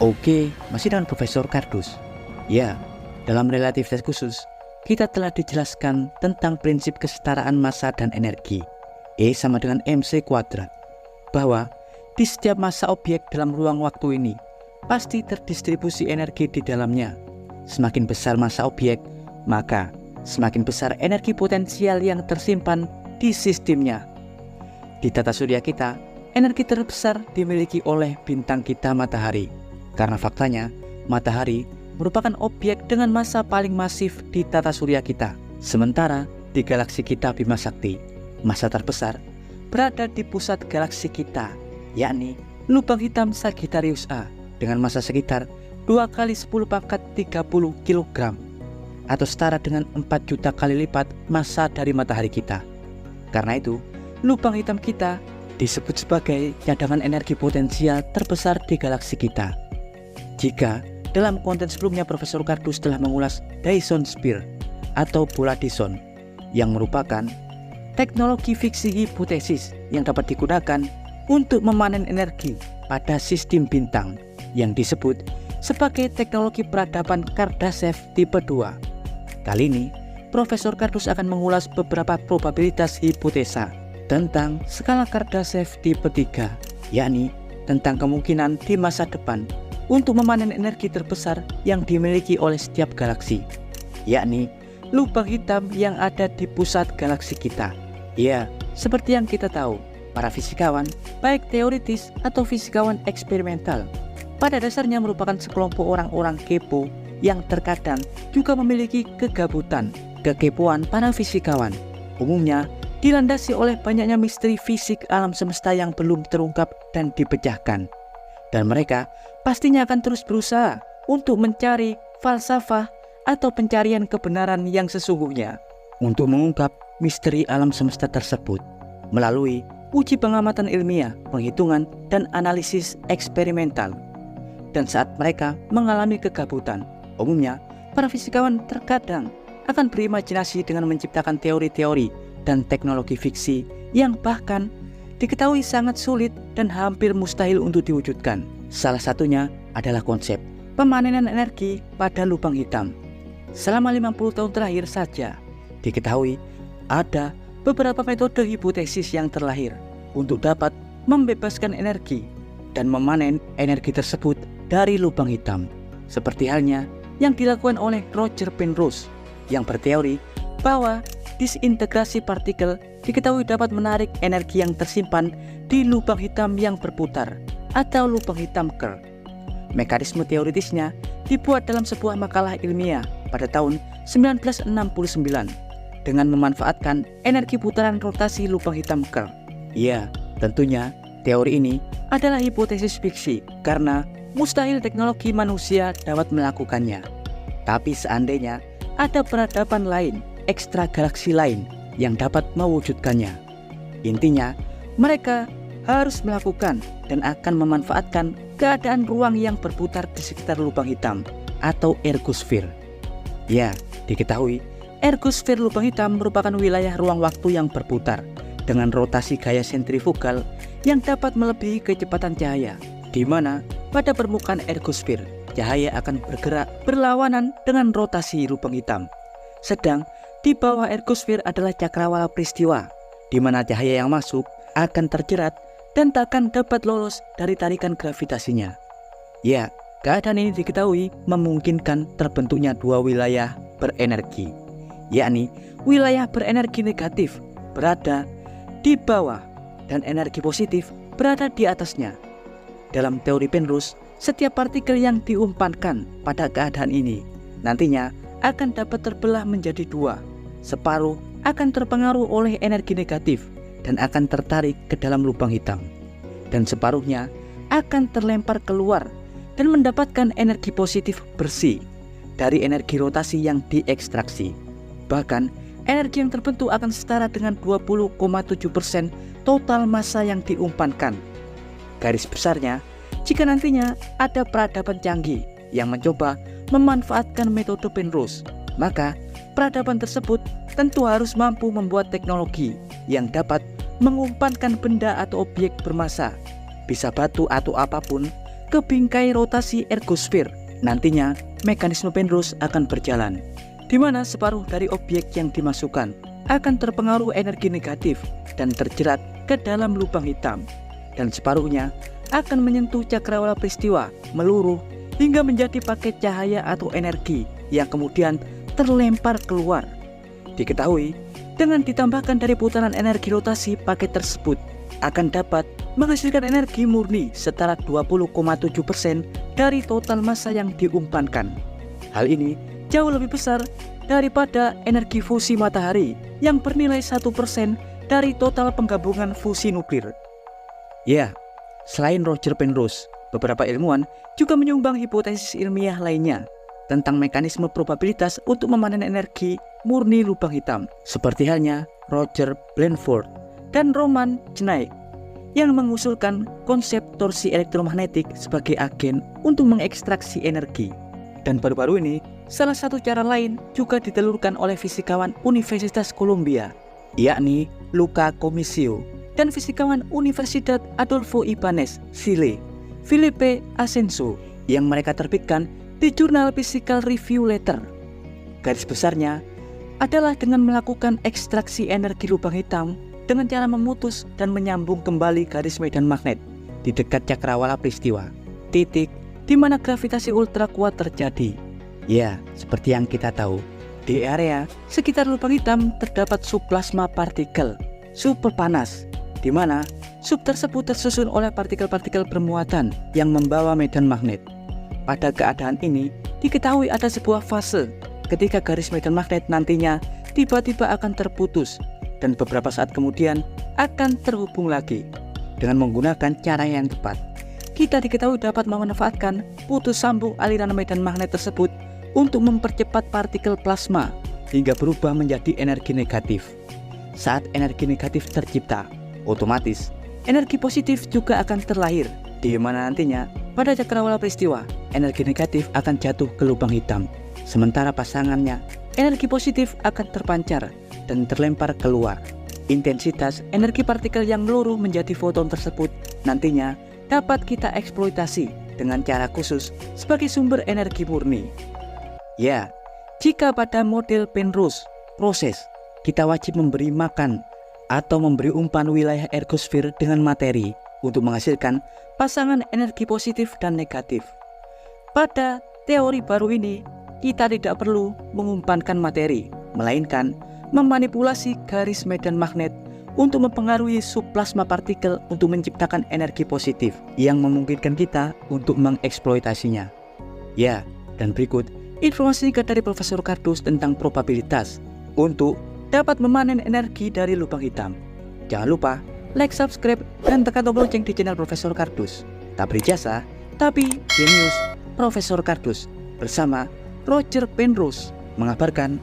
Oke, masih dengan Profesor Kardus. Ya, dalam relativitas khusus, kita telah dijelaskan tentang prinsip kesetaraan massa dan energi, E sama dengan mc kuadrat, bahwa di setiap massa objek dalam ruang waktu ini, pasti terdistribusi energi di dalamnya. Semakin besar massa objek, maka semakin besar energi potensial yang tersimpan di sistemnya. Di tata surya kita, energi terbesar dimiliki oleh bintang kita Matahari. Karena faktanya, Matahari merupakan objek dengan massa paling masif di tata surya kita. Sementara di galaksi kita Bima Sakti, massa terbesar berada di pusat galaksi kita, yakni lubang hitam Sagittarius A dengan massa sekitar 2 kali 10 pangkat 30 kg atau setara dengan 4 juta kali lipat massa dari matahari kita. Karena itu, lubang hitam kita disebut sebagai cadangan energi potensial terbesar di galaksi kita. Jika dalam konten sebelumnya Profesor Kardus telah mengulas Dyson Sphere atau bola Dyson yang merupakan teknologi fiksi hipotesis yang dapat digunakan untuk memanen energi pada sistem bintang yang disebut sebagai teknologi peradaban Kardashev tipe 2. Kali ini Profesor Kardus akan mengulas beberapa probabilitas hipotesa tentang skala Kardashev tipe 3, yakni tentang kemungkinan di masa depan untuk memanen energi terbesar yang dimiliki oleh setiap galaksi, yakni lubang hitam yang ada di pusat galaksi kita. Ya, seperti yang kita tahu, para fisikawan, baik teoritis atau fisikawan eksperimental, pada dasarnya merupakan sekelompok orang-orang kepo yang terkadang juga memiliki kegabutan. Kekepoan para fisikawan umumnya dilandasi oleh banyaknya misteri fisik alam semesta yang belum terungkap dan dipecahkan. Dan mereka pastinya akan terus berusaha untuk mencari falsafah atau pencarian kebenaran yang sesungguhnya untuk mengungkap misteri alam semesta tersebut melalui uji pengamatan ilmiah, penghitungan, dan analisis eksperimental. Dan saat mereka mengalami kegabutan, umumnya para fisikawan terkadang akan berimajinasi dengan menciptakan teori-teori dan teknologi fiksi yang bahkan diketahui sangat sulit dan hampir mustahil untuk diwujudkan. Salah satunya adalah konsep pemanenan energi pada lubang hitam. Selama 50 tahun terakhir saja, diketahui ada beberapa metode hipotesis yang terlahir untuk dapat membebaskan energi dan memanen energi tersebut dari lubang hitam. Seperti halnya yang dilakukan oleh Roger Penrose yang berteori bahwa disintegrasi partikel diketahui dapat menarik energi yang tersimpan di lubang hitam yang berputar atau lubang hitam Kerr. Mekanisme teoritisnya dibuat dalam sebuah makalah ilmiah pada tahun 1969 dengan memanfaatkan energi putaran rotasi lubang hitam Kerr. Ya, tentunya teori ini adalah hipotesis fiksi karena mustahil teknologi manusia dapat melakukannya. Tapi seandainya ada peradaban lain, ekstra galaksi lain yang dapat mewujudkannya, intinya mereka harus melakukan dan akan memanfaatkan keadaan ruang yang berputar di sekitar lubang hitam atau ergosphere. Ya, diketahui ergosphere lubang hitam merupakan wilayah ruang waktu yang berputar dengan rotasi gaya sentrifugal yang dapat melebihi kecepatan cahaya, di mana pada permukaan ergosphere cahaya akan bergerak berlawanan dengan rotasi lubang hitam. Sedang di bawah ergosphere adalah cakrawala peristiwa, di mana cahaya yang masuk akan terjerat dan takkan dapat lolos dari tarikan gravitasinya. Ya, keadaan ini diketahui memungkinkan terbentuknya dua wilayah berenergi, yakni wilayah berenergi negatif berada di bawah dan energi positif berada di atasnya. Dalam teori Penrose, setiap partikel yang diumpankan pada keadaan ini nantinya akan dapat terbelah menjadi dua. Separuh akan terpengaruh oleh energi negatif dan akan tertarik ke dalam lubang hitam, dan separuhnya akan terlempar keluar dan mendapatkan energi positif bersih dari energi rotasi yang diekstraksi. Bahkan energi yang terbentuk akan setara dengan 20,7% total massa yang diumpankan. Garis besarnya, jika nantinya ada peradaban canggih yang mencoba memanfaatkan metode Penrose, maka peradaban tersebut tentu harus mampu membuat teknologi yang dapat mengumpankan benda atau objek bermassa, bisa batu atau apapun, ke bingkai rotasi ergosfer. Nantinya mekanisme Penrose akan berjalan, di mana separuh dari objek yang dimasukkan akan terpengaruh energi negatif dan terjerat ke dalam lubang hitam, dan separuhnya akan menyentuh cakrawala peristiwa, meluruh hingga menjadi paket cahaya atau energi yang kemudian terlempar keluar. Diketahui, dengan ditambahkan dari putaran energi rotasi, paket tersebut akan dapat menghasilkan energi murni setara 20,7% dari total massa yang diumpankan. Hal ini jauh lebih besar daripada energi fusi matahari yang bernilai 1% dari total penggabungan fusi nuklir. Ya, selain Roger Penrose, beberapa ilmuwan juga menyumbang hipotesis ilmiah lainnya tentang mekanisme probabilitas untuk memanen energi murni lubang hitam, seperti halnya Roger Blandford dan Roman Znaik yang mengusulkan konsep torsi elektromagnetik sebagai agen untuk mengekstraksi energi. Dan baru-baru ini, salah satu cara lain juga ditelurkan oleh fisikawan Universitas Columbia, yakni Luca Comisio, dan fisikawan Universidad Adolfo Ibáñez, Chile, Felipe Ascenso, yang mereka terbitkan di jurnal Physical Review Letter. Garis besarnya adalah dengan melakukan ekstraksi energi lubang hitam dengan cara memutus dan menyambung kembali garis medan magnet di dekat cakrawala peristiwa, titik di mana gravitasi ultra kuat terjadi. Ya, seperti yang kita tahu, di area sekitar lubang hitam terdapat subplasma partikel super panas, di mana sub tersebut tersusun oleh partikel-partikel bermuatan yang membawa medan magnet. Pada keadaan ini, diketahui ada sebuah fase ketika garis medan magnet nantinya tiba-tiba akan terputus dan beberapa saat kemudian akan terhubung lagi. Dengan menggunakan cara yang tepat, kita diketahui dapat memanfaatkan putus sambung aliran medan magnet tersebut untuk mempercepat partikel plasma hingga berubah menjadi energi negatif. Saat energi negatif tercipta, otomatis energi positif juga akan terlahir, di mana nantinya pada cakrawala peristiwa energi negatif akan jatuh ke lubang hitam, sementara pasangannya energi positif akan terpancar dan terlempar keluar. Intensitas energi partikel yang meluruh menjadi foton tersebut nantinya dapat kita eksploitasi dengan cara khusus sebagai sumber energi murni. Ya, jika pada model Penrose proses kita wajib memberi makan atau memberi umpan wilayah ergosfer dengan materi untuk menghasilkan pasangan energi positif dan negatif. Pada teori baru ini, kita tidak perlu mengumpankan materi, melainkan memanipulasi garis medan magnet untuk mempengaruhi subplasma partikel untuk menciptakan energi positif yang memungkinkan kita untuk mengeksploitasinya. Ya, dan berikut informasi singkat dari Profesor Kardus tentang probabilitas untuk dapat memanen energi dari lubang hitam. Jangan lupa like, subscribe, dan tekan tombol lonceng di channel Profesor Kardus. Tak berjasa, tapi jenius Profesor Kardus bersama Roger Penrose mengabarkan